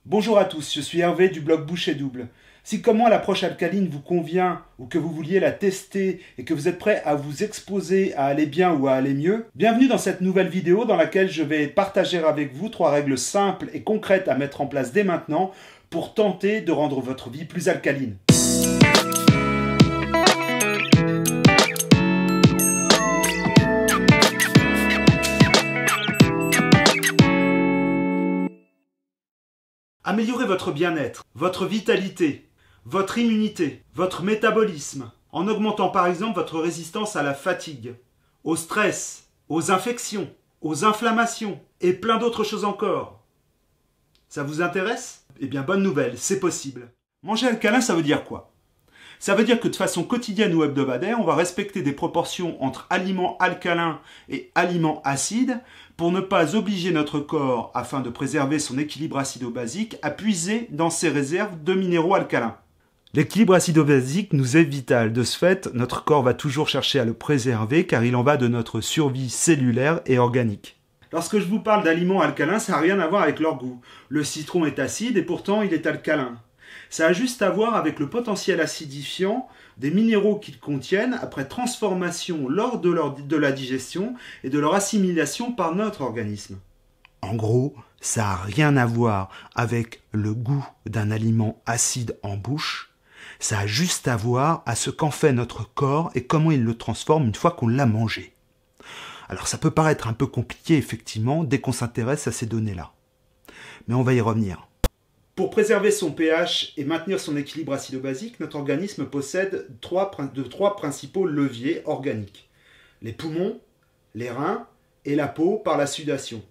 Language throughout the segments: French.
Bonjour à tous, je suis Hervé du blog Boucher Double. Si comme moi l'approche alcaline vous convient ou que vous vouliez la tester et que vous êtes prêt à vous exposer à aller bien ou à aller mieux, bienvenue dans cette nouvelle vidéo dans laquelle je vais partager avec vous 3 règles simples et concrètes à mettre en place dès maintenant pour tenter de rendre votre vie plus alcaline. Améliorez votre bien-être, votre vitalité, votre immunité, votre métabolisme, en augmentant par exemple votre résistance à la fatigue, au stress, aux infections, aux inflammations et plein d'autres choses encore. Ça vous intéresse? Eh bien, bonne nouvelle, c'est possible. Manger alcalin, ça veut dire quoi? Ça veut dire que de façon quotidienne ou hebdomadaire, on va respecter des proportions entre aliments alcalins et aliments acides pour ne pas obliger notre corps, afin de préserver son équilibre acido-basique, à puiser dans ses réserves de minéraux alcalins. L'équilibre acido-basique nous est vital. De ce fait, notre corps va toujours chercher à le préserver car il en va de notre survie cellulaire et organique. Lorsque je vous parle d'aliments alcalins, ça n'a rien à voir avec leur goût. Le citron est acide et pourtant il est alcalin. Ça a juste à voir avec le potentiel acidifiant des minéraux qu'ils contiennent après transformation lors de la digestion et de leur assimilation par notre organisme. En gros, ça n'a rien à voir avec le goût d'un aliment acide en bouche, ça a juste à voir à ce qu'en fait notre corps et comment il le transforme une fois qu'on l'a mangé. Alors ça peut paraître un peu compliqué effectivement dès qu'on s'intéresse à ces données-là, mais on va y revenir. Pour préserver son pH et maintenir son équilibre acido-basique, notre organisme possède trois principaux leviers organiques. Les poumons, les reins et la peau par la sudation.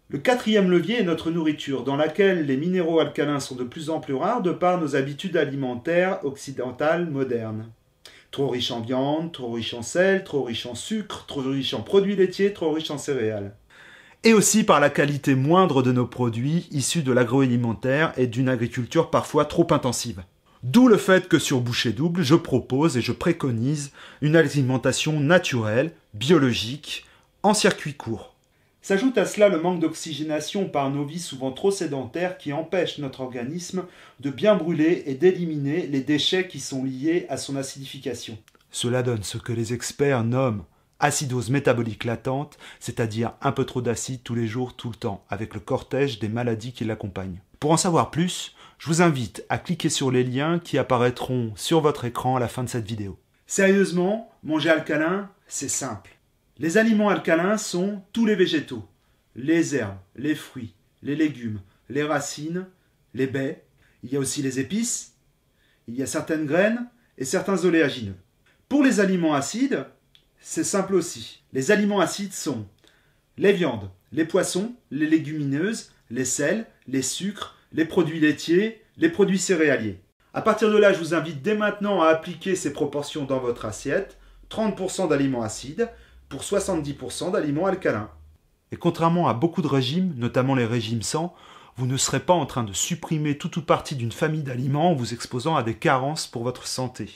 Le 4e levier est notre nourriture, dans laquelle les minéraux alcalins sont de plus en plus rares de par nos habitudes alimentaires occidentales modernes. Trop riche en viande, trop riche en sel, trop riche en sucre, trop riche en produits laitiers, trop riche en céréales. Et aussi par la qualité moindre de nos produits issus de l'agroalimentaire et d'une agriculture parfois trop intensive. D'où le fait que sur Boucher Double, je propose et je préconise une alimentation naturelle, biologique, en circuit court. S'ajoute à cela le manque d'oxygénation par nos vies souvent trop sédentaires qui empêchent notre organisme de bien brûler et d'éliminer les déchets qui sont liés à son acidification. Cela donne ce que les experts nomment acidose métabolique latente, c'est-à-dire un peu trop d'acide tous les jours, tout le temps, avec le cortège des maladies qui l'accompagnent. Pour en savoir plus, je vous invite à cliquer sur les liens qui apparaîtront sur votre écran à la fin de cette vidéo. Sérieusement, manger alcalin, c'est simple. Les aliments alcalins sont tous les végétaux, les herbes, les fruits, les légumes, les racines, les baies, il y a aussi les épices, il y a certaines graines et certains oléagineux. Pour les aliments acides, c'est simple aussi. Les aliments acides sont les viandes, les poissons, les légumineuses, les sels, les sucres, les produits laitiers, les produits céréaliers. À partir de là, je vous invite dès maintenant à appliquer ces proportions dans votre assiette. 30% d'aliments acides pour 70% d'aliments alcalins. Et contrairement à beaucoup de régimes, notamment les régimes sans, vous ne serez pas en train de supprimer toute ou partie d'une famille d'aliments en vous exposant à des carences pour votre santé.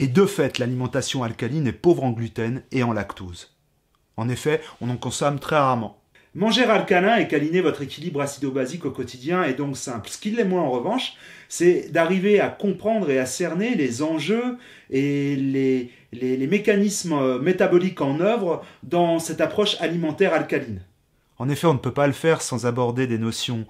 Et de fait, l'alimentation alcaline est pauvre en gluten et en lactose. En effet, on en consomme très rarement. Manger alcalin et câliner votre équilibre acido-basique au quotidien est donc simple. Ce qui l'est moins en revanche, c'est d'arriver à comprendre et à cerner les enjeux et les mécanismes métaboliques en œuvre dans cette approche alimentaire alcaline. En effet, on ne peut pas le faire sans aborder des notions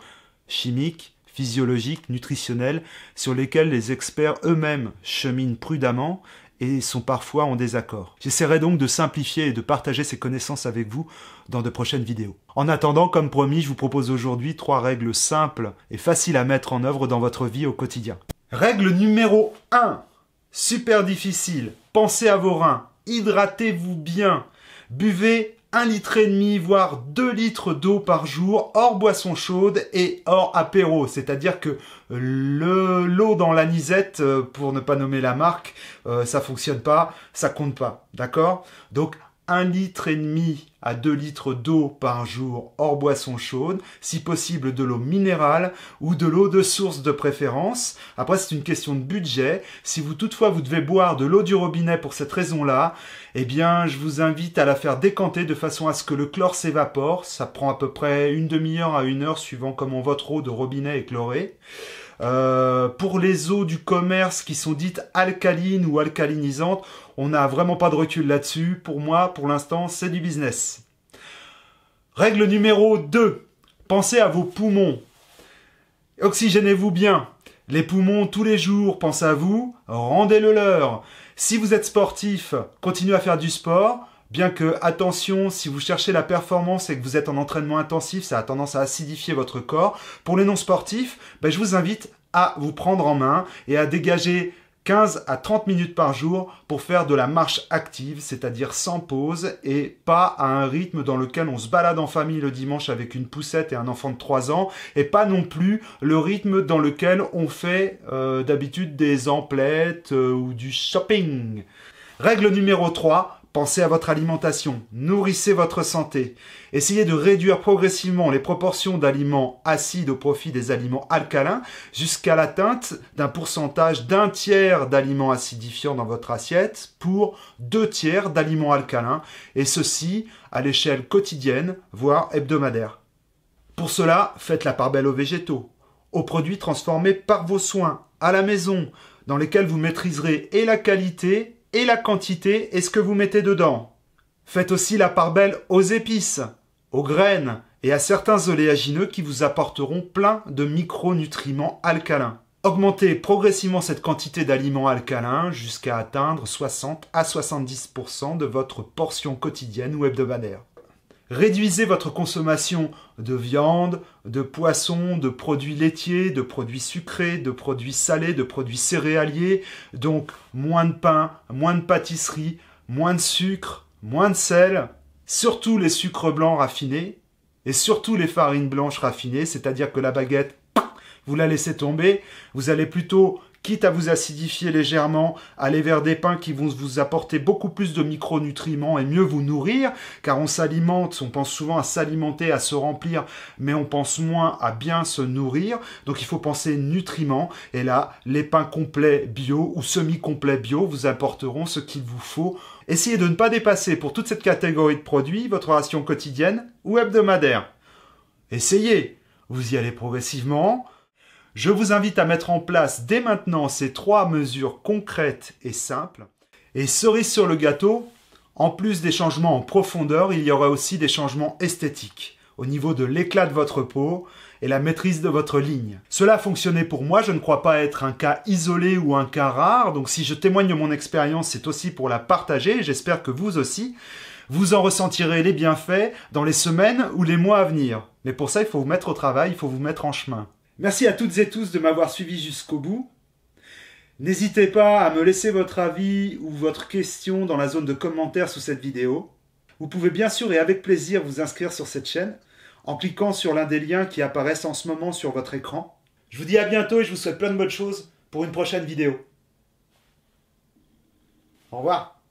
chimiques, physiologiques, nutritionnelles, sur lesquelles les experts eux-mêmes cheminent prudemment et sont parfois en désaccord. J'essaierai donc de simplifier et de partager ces connaissances avec vous dans de prochaines vidéos. En attendant, comme promis, je vous propose aujourd'hui 3 règles simples et faciles à mettre en œuvre dans votre vie au quotidien. Règle numéro 1. Super difficile. Pensez à vos reins. Hydratez-vous bien. Buvez 1,5 litre, voire 2 litres d'eau par jour, hors boisson chaude et hors apéro. C'est-à-dire que l'eau dans l'anisette, pour ne pas nommer la marque, ça fonctionne pas, ça compte pas. D'accord? Donc, 1,5 litre à 2 litres d'eau par jour hors boisson chaude, si possible de l'eau minérale ou de l'eau de source de préférence. Après, c'est une question de budget. Si vous toutefois vous devez boire de l'eau du robinet pour cette raison-là, eh bien, je vous invite à la faire décanter de façon à ce que le chlore s'évapore. Ça prend à peu près une demi-heure à 1 heure suivant comment votre eau de robinet est chlorée. Pour les eaux du commerce qui sont dites alcalines ou alcalinisantes, on n'a vraiment pas de recul là-dessus. Pour moi, pour l'instant, c'est du business. Règle numéro 2. Pensez à vos poumons. Oxygénez-vous bien. Les poumons, tous les jours, pensez à vous, rendez-le leur. Si vous êtes sportif, continuez à faire du sport. Bien que, attention, si vous cherchez la performance et que vous êtes en entraînement intensif, ça a tendance à acidifier votre corps. Pour les non-sportifs, je vous invite à vous prendre en main et à dégager 15 à 30 minutes par jour pour faire de la marche active, c'est-à-dire sans pause et pas à un rythme dans lequel on se balade en famille le dimanche avec une poussette et un enfant de 3 ans et pas non plus le rythme dans lequel on fait d'habitude des emplettes ou du shopping. Règle numéro 3. Pensez à votre alimentation, nourrissez votre santé. Essayez de réduire progressivement les proportions d'aliments acides au profit des aliments alcalins jusqu'à l'atteinte d'un pourcentage d'1 tiers d'aliments acidifiants dans votre assiette pour 2 tiers d'aliments alcalins, et ceci à l'échelle quotidienne, voire hebdomadaire. Pour cela, faites la part belle aux végétaux, aux produits transformés par vos soins, à la maison, dans lesquels vous maîtriserez et la qualité et la quantité et ce que vous mettez dedans. Faites aussi la part belle aux épices, aux graines et à certains oléagineux qui vous apporteront plein de micronutriments alcalins. Augmentez progressivement cette quantité d'aliments alcalins jusqu'à atteindre 60 à 70% de votre portion quotidienne ou hebdomadaire. Réduisez votre consommation de viande, de poisson, de produits laitiers, de produits sucrés, de produits salés, de produits céréaliers. Donc moins de pain, moins de pâtisserie, moins de sucre, moins de sel. Surtout les sucres blancs raffinés et surtout les farines blanches raffinées, c'est-à-dire que la baguette, vous la laissez tomber. Vous allez plutôt, quitte à vous acidifier légèrement, aller vers des pains qui vont vous apporter beaucoup plus de micronutriments et mieux vous nourrir, car on s'alimente, on pense souvent à s'alimenter, à se remplir, mais on pense moins à bien se nourrir. Donc il faut penser nutriments, et là, les pains complets bio ou semi-complets bio vous apporteront ce qu'il vous faut. Essayez de ne pas dépasser pour toute cette catégorie de produits votre ration quotidienne ou hebdomadaire. Essayez, vous y allez progressivement. Je vous invite à mettre en place dès maintenant ces 3 mesures concrètes et simples. Et cerise sur le gâteau, en plus des changements en profondeur, il y aura aussi des changements esthétiques au niveau de l'éclat de votre peau et la maîtrise de votre ligne. Cela a fonctionné pour moi, je ne crois pas être un cas isolé ou un cas rare, donc si je témoigne de mon expérience, c'est aussi pour la partager, et j'espère que vous aussi, vous en ressentirez les bienfaits dans les semaines ou les mois à venir. Mais pour ça, il faut vous mettre au travail, il faut vous mettre en chemin. Merci à toutes et tous de m'avoir suivi jusqu'au bout. N'hésitez pas à me laisser votre avis ou votre question dans la zone de commentaires sous cette vidéo. Vous pouvez bien sûr et avec plaisir vous inscrire sur cette chaîne en cliquant sur l'un des liens qui apparaissent en ce moment sur votre écran. Je vous dis à bientôt et je vous souhaite plein de bonnes choses pour une prochaine vidéo. Au revoir.